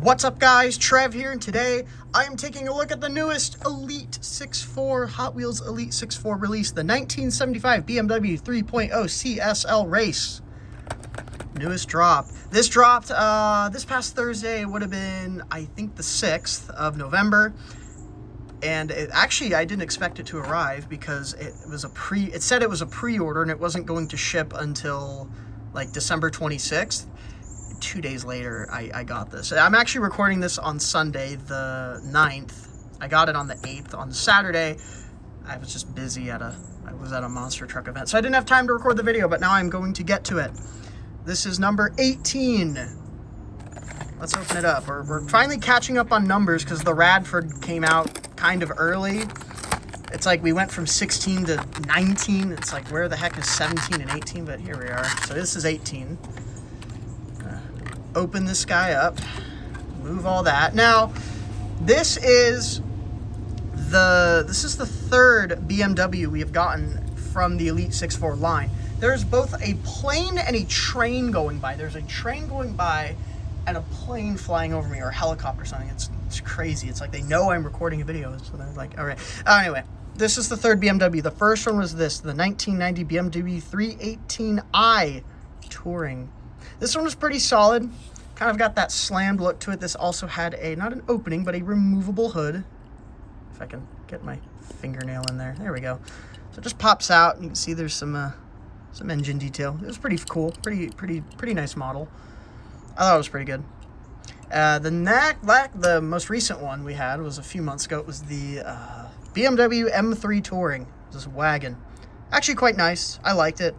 What's up guys, Trev here, and today I am taking a look at the newest Elite 6.4 Hot Wheels Elite 6.4 release, the 1975 BMW 3.0 CSL race. Newest drop. This dropped this past Thursday. It would have been, I think, the 6th of November. And actually, I didn't expect it to arrive because it said it was a pre-order and it wasn't going to ship until like December 26th. 2 days later, I got this. I'm actually recording this on Sunday, the 9th. I got it on the 8th. On Saturday, I was just busy I was at a monster truck event, so I didn't have time to record the video, but now I'm going to get to it. This is number 18. Let's open it up. We're finally catching up on numbers because the Radford came out kind of early. It's like we went from 16 to 19. It's like, where the heck is 17 and 18? But here we are. So this is 18. Open this guy up, move all that. Now, this is the third BMW we have gotten from the Elite 6.4 line. There's both a plane and a train going by. There's a train going by and a plane flying over me, or a helicopter or something. It's crazy. It's like they know I'm recording a video, so they're like, all right. Anyway, this is the third BMW. The first one was this, the 1990 BMW 318i Touring. This one was pretty solid. Kind of got that slammed look to it. This also had not an opening, but a removable hood. If I can get my fingernail in there. There we go. So it just pops out, and you can see there's some engine detail. It was pretty cool. Pretty nice model. I thought it was pretty good. The most recent one we had was a few months ago. It was the BMW M3 Touring. This wagon. Actually quite nice. I liked it.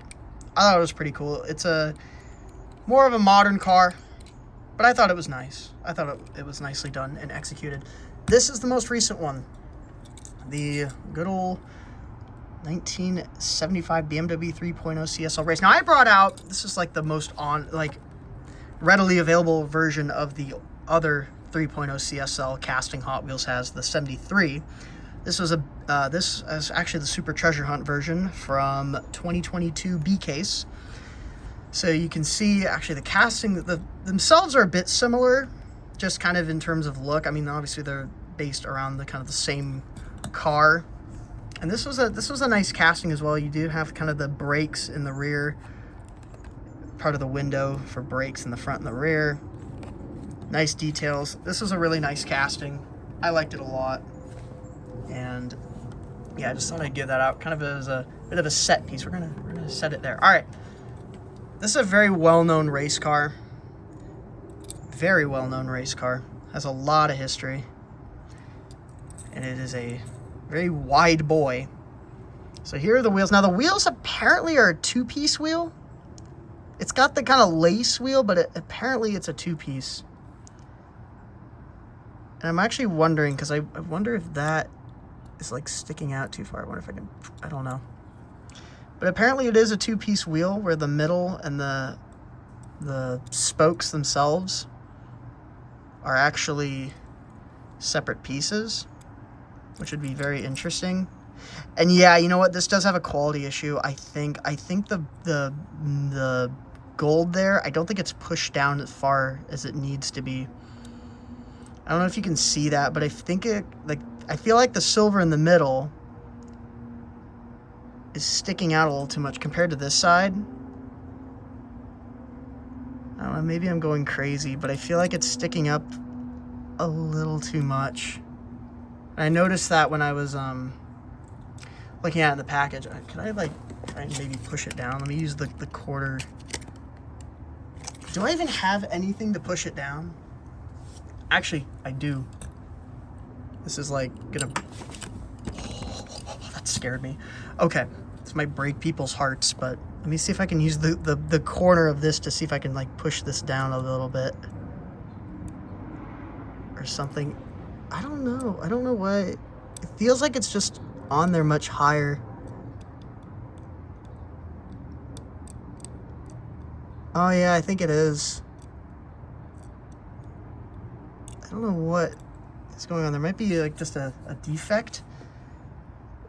I thought it was pretty cool. It's more of a modern car, but I thought it was nice. I thought it was nicely done and executed. This is the most recent one. The good old 1975 BMW 3.0 CSL race. Now I brought out, this is like the most readily available version of the other 3.0 CSL casting Hot Wheels has, the 73. This is actually the Super Treasure Hunt version from 2022 B-Case. So you can see, actually, the casting, themselves are a bit similar, just kind of in terms of look. I mean, obviously they're based around the kind of the same car. And this was a nice casting as well. You do have kind of the brakes in the rear, part of the window for brakes in the front and the rear. Nice details. This was a really nice casting. I liked it a lot. And yeah, I just thought I'd give that out kind of as a bit of a set piece. We're gonna set it there. All right. This is a very well-known race car. Very well-known race car. Has a lot of history. And it is a very wide boy. So here are the wheels. Now the wheels apparently are a two-piece wheel. It's got the kind of lace wheel, but apparently it's a two-piece. And I'm actually wondering, because I wonder if that is like sticking out too far. I wonder if I don't know. But apparently it is a two-piece wheel where the middle and the spokes themselves are actually separate pieces, which would be very interesting. And yeah, you know what? This does have a quality issue. I think the gold there, I don't think it's pushed down as far as it needs to be. I don't know if you can see that, but I think I feel like the silver in the middle is sticking out a little too much compared to this side. I don't know, maybe I'm going crazy, but I feel like it's sticking up a little too much. And I noticed that when I was looking at it in the package. Could I try and maybe push it down? Let me use the quarter. Do I even have anything to push it down? Actually, I do. This is gonna... That scared me. Okay, this might break people's hearts, but let me see if I can use the corner of this to see if I can push this down a little bit or something. I don't know why. It feels like it's just on there much higher. Oh yeah, I think it is. I don't know what is going on. There might be just a defect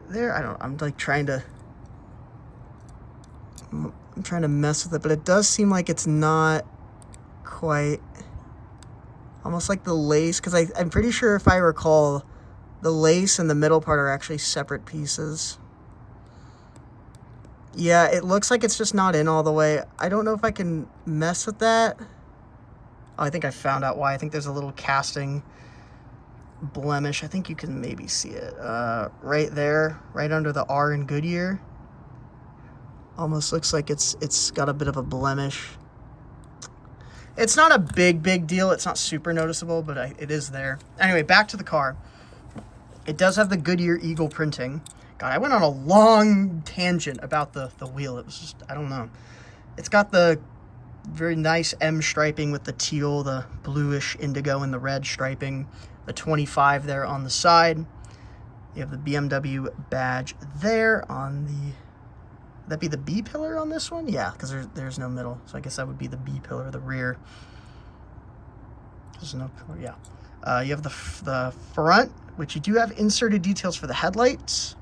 there. I'm trying to mess with it, but it does seem like it's not quite Almost like the lace, because I'm pretty sure if I recall, the lace and the middle part are actually separate pieces. Yeah, it looks like it's just not in all the way. I don't know if I can mess with that. Oh, I think I found out why. I think there's a little casting blemish. I think you can maybe see it right there, right under the R in Goodyear. Almost looks like it's got a bit of a blemish. It's not a big deal. It's not super noticeable, but it is there. Anyway, back to the car. It does have the Goodyear Eagle printing. God, I went on a long tangent about the wheel. It was just, I don't know. It's got the very nice M striping with the teal, the bluish indigo, and the red striping. The 25 there on the side. You have the BMW badge there on the... Would that be the B pillar on this one? Yeah, because there's no middle. So I guess that would be the B pillar, the rear. There's no pillar, yeah. You have the front, which you do have inserted details for the headlights.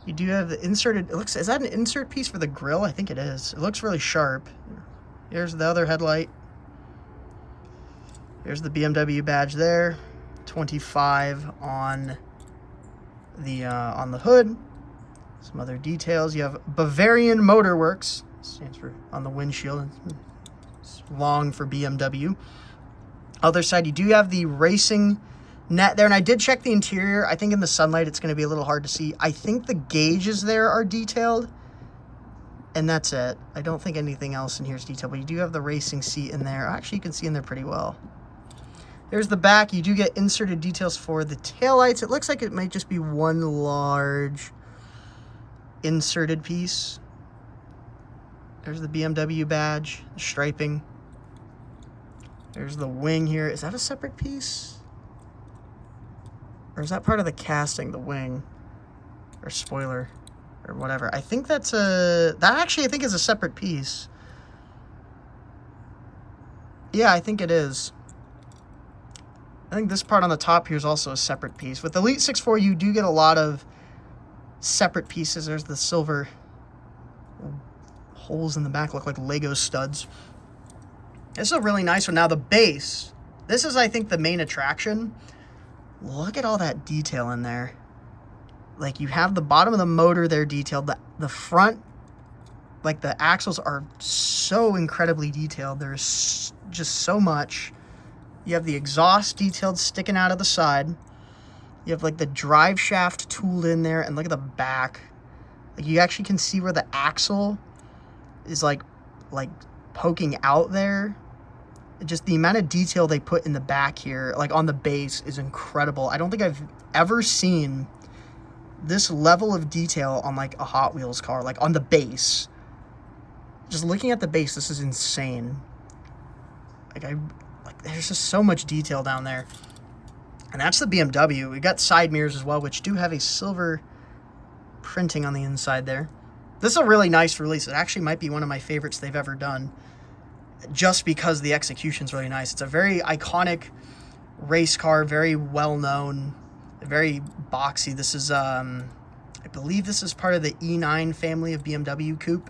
You do have the inserted, is that an insert piece for the grille? I think it is. It looks really sharp. Here's the other headlight. Here's the BMW badge there. 25 on the hood. Some other details. You have Bavarian Motor Works. Stands for on the windshield. It's long for BMW. Other side, you do have the racing net there, and I did check the interior. I think in the sunlight it's going to be a little hard to see. I think the gauges there are detailed, and that's it. I don't think anything else in here is detailed, but you do have the racing seat in there. Actually, you can see in there pretty well. There's the back. You do get inserted details for the taillights. It looks like it might just be one large inserted piece. There's the BMW badge, the striping. There's the wing here. Is that a separate piece? Or is that part of the casting, the wing? Or spoiler? Or whatever. I think that's that actually I think is a separate piece. Yeah, I think it is. I think this part on the top here is also a separate piece. With the Elite 6.4, you do get a lot of separate pieces. There's the silver holes in the back, look like Lego studs. This is a really nice one. Now the base, this is I think the main attraction. Look at all that detail in there. Like you have the bottom of the motor there detailed. The front, like the axles are so incredibly detailed. There's just so much. You have the exhaust detailed sticking out of the side. You have like the drive shaft tooled in there, and look at the back. Like you actually can see where the axle is like poking out there. Just the amount of detail they put in the back here, like on the base, is incredible. I don't think I've ever seen this level of detail on like a Hot Wheels car, like on the base. Just looking at the base, this is insane. Like there's just so much detail down there. And that's the BMW. We got side mirrors as well, which do have a silver printing on the inside there. This is a really nice release. It actually might be one of my favorites they've ever done, just because the execution's really nice. It's a very iconic race car, very well known, very boxy. This is I believe this is part of the E9 family of BMW coupe.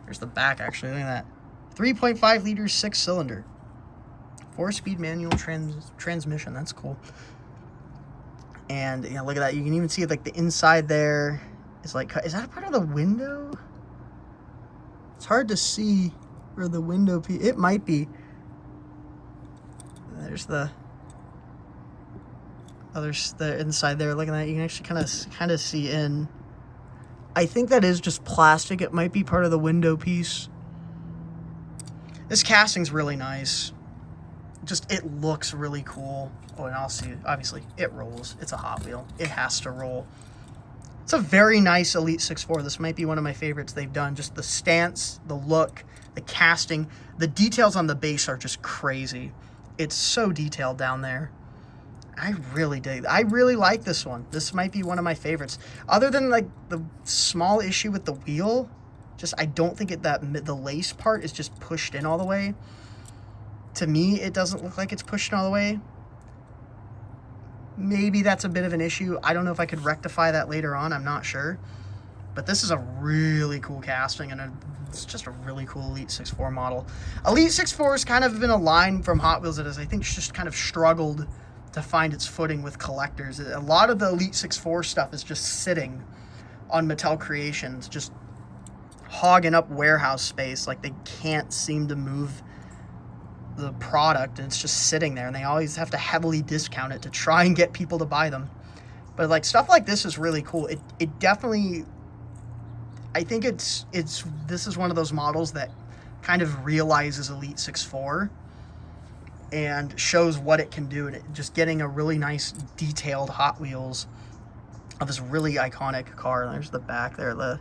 There's the back actually, look at that. 3.5 liter 6-cylinder. 4-speed manual transmission. That's cool. And you know, look at that. You can even see like the inside there is like, is that a part of the window? It's hard to see where the window piece, it might be. There's the inside there. Look at that. You can actually kind of see in. I think that is just plastic. It might be part of the window piece. This casting's really nice. Just, it looks really cool. Oh, and I'll see, obviously, it rolls. It's a Hot Wheel. It has to roll. It's a very nice Elite 6.4. This might be one of my favorites they've done. Just the stance, the look, the casting. The details on the base are just crazy. It's so detailed down there. I really dig. I really like this one. This might be one of my favorites. Other than like the small issue with the wheel, just I don't think the lace part is just pushed in all the way. To me, it doesn't look like it's pushed all the way. Maybe that's a bit of an issue. I don't know if I could rectify that later on. I'm not sure. But this is a really cool casting, and it's just a really cool Elite 6.4 model. Elite 6.4 has kind of been a line from Hot Wheels that has, I think, just kind of struggled to find its footing with collectors. A lot of the Elite 6.4 stuff is just sitting on Mattel Creations, just hogging up warehouse space. Like, they can't seem to move the product, and it's just sitting there, and they always have to heavily discount it to try and get people to buy them. But like, stuff like this is really cool. It definitely, I think this is one of those models that kind of realizes Elite 6.4 and shows what it can do, and just getting a really nice detailed Hot Wheels of this really iconic car. There's the back there, the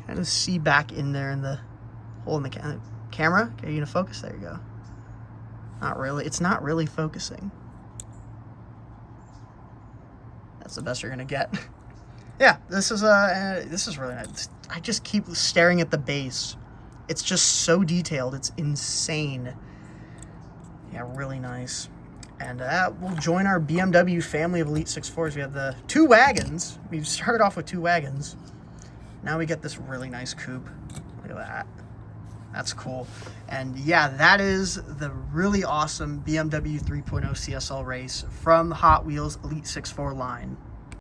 kind of see back in there in the hole in the camera. Okay, you gonna focus? There you go. Not really. It's not really focusing. That's the best you're gonna get. Yeah, this is really nice. I just keep staring at the base. It's just so detailed. It's insane. Yeah, really nice. And we'll join our BMW family of Elite 6.4s. We have the 2 wagons. We started off with 2 wagons. Now we get this really nice coupe. Look at that. That's cool. And yeah, that is the really awesome BMW 3.0 CSL race from the Hot Wheels Elite 6.4 line.